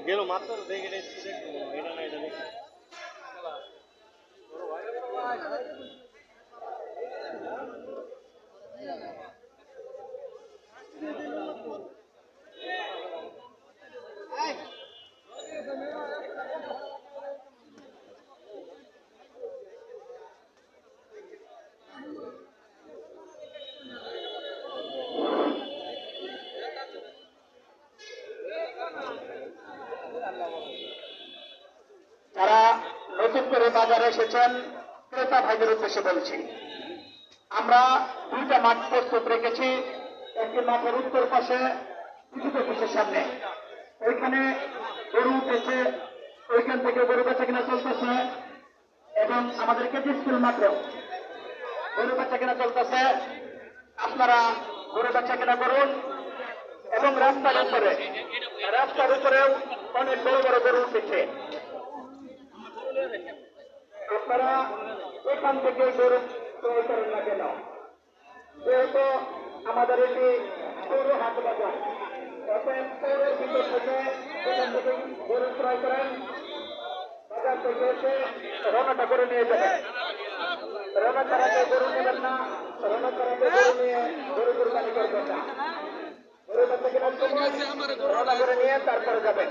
গেল মাত্র দেখে এটা না এটা দেখি যারা নতুন করে বাজারে এসেছেন ক্রেতা ভাইদের উদ্দেশ্যে বলছি, আমরা দুইটা মাঠ প্রস্তুত রেখেছি। একটি মাঠের উত্তর পাশে অফিসের সামনে, ওইখানে গরু উঠেছে, ওইখান থেকে গরু বেচা কিনা চলতেছে এবং আমাদের কেজি স্কুল মাঠেও গরু বেচা কিনা চলতেছে। আপনারা গরু বেচা কিনা করুন এবং রাস্তার উপরেও অনেক বড় বড় গরু উঠেছে। আপনারা এখান থেকে গরু ক্রয় করেন না কেন? যেহেতু আমাদের এটি পৌর হাট বাজার, পৌরের ভিতর থেকে এখান থেকে গরু ক্রয় করেন, বাজার থেকে এসে রওনাটা করে নিয়ে যাবেন। রওনা ছাড়াতে গরু নেবেন না, রওনা ছাড়াতে গরু নিয়ে গরু কুরবানি করবেন না। গরু বাচ্চা কেনার সময় রওনা করে নিয়ে তারপরে যাবেন।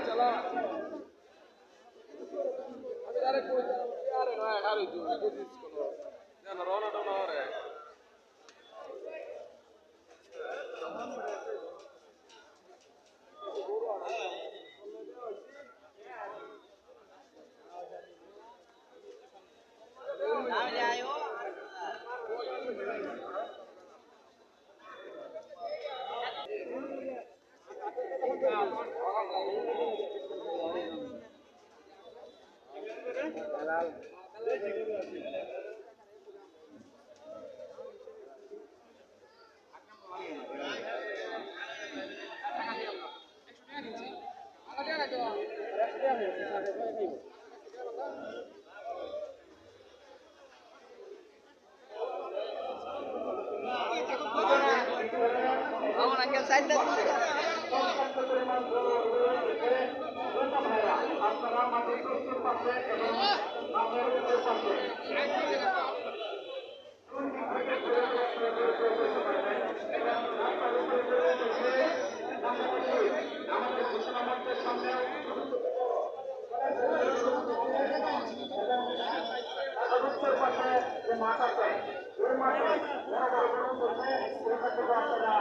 আপনারা মাঠের প্রস্তুত পাশে এবং মাঠের উপরের পাশে আমাদের ঘোষণা মঞ্চের সামনে উত্তর পাশে যে মাঠ আছে ওই মাঠে বড় বড় গরু করছে, ওইখান থেকে আপনারা